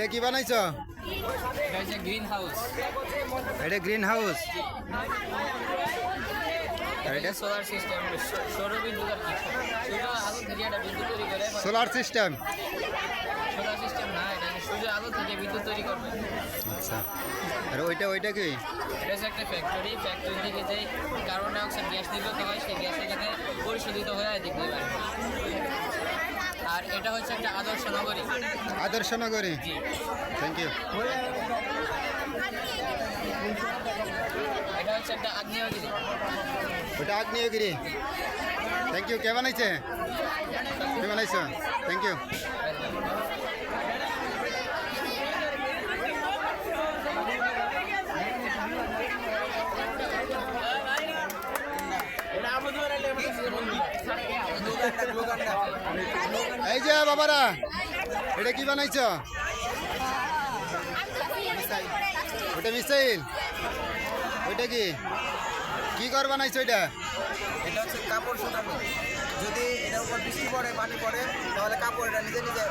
এটা কি বানাইছো? এটা গ্রিন হাউস। এটা গ্রিন হাউস। এটা সোলার সিস্টেম, সৌর বিদ্যুৎ আর কি। সূর্য আলো থেকে এটা বিদ্যুৎ তৈরি করে। Solar system. সোলার সিস্টেম না, এটা সূর্য আলো থেকে বিদ্যুৎ তৈরি করবে। আচ্ছা, আর ওইটা কি? এটা হচ্ছে একটা ফ্যাক্টরি থেকে যে কার্বন ডাইঅক্সাইড গ্যাস নির্গত হয়, সেই গ্যাস এখানে পরিশোধিত হয়ে এদিক দিয়ে বের হয়। আর এটা হচ্ছে একটা আদর্শ নগরী। আদর্শ নগরী। জি, থ্যাংক ইউ। এটা হচ্ছে একটা আগ্নেয়গিরি। ওটা আগ্নেয়গিরি। Thank you. কে বানাইছে? কে বানাইছো? Thank you. এই যে বাবারা, এটা কি বানাইছো? ওটা মিসাইল। ওইটা কি কর বানাইছো? এটা হচ্ছে কাপড় শুকানো। যদি এটার উপর বৃষ্টি পড়ে, পানি পড়ে, তাহলে কাপড় এটা নিজে নিজে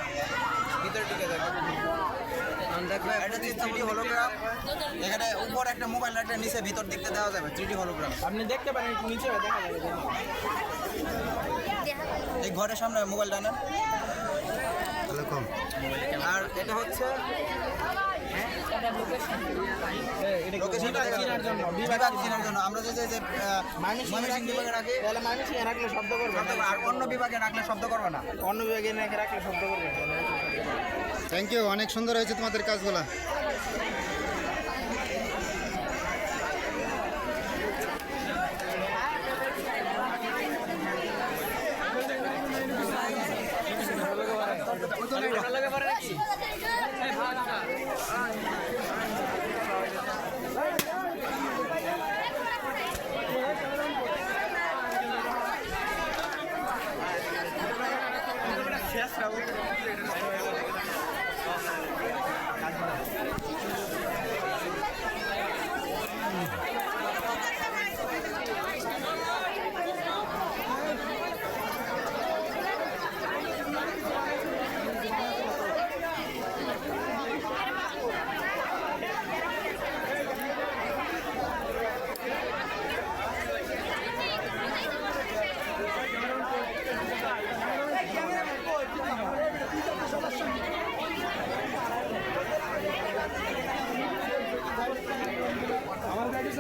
ভিতরে ঢুকে যাবে। এটা 3D হলোগ্রাম। এখানে উপর একটা মোবাইল, একটা নিচে ভিতর দেখতে দেওয়া যাবে 3D হলোগ্রাম। আপনি দেখতে পারেন একটু নিচে দেখা যাবে। এই ঘরের সামনে মোবাইলটা নেন। আর এটা হচ্ছে লোকেশনটা চেনার জন্য, বিভাগ চেনার জন্য। আমরা যে ময়মনসিংহ বিভাগে রাখি, তাহলে ময়মনসিংহে রাখলে শব্দ করবে না। আর অন্য বিভাগে রাখলে শব্দ করবে না। অন্য বিভাগে রাখলে শব্দ করবে। Thank you. অনেক সুন্দর হয়েছে তোমাদের কাজগুলা। আমার গাড়ি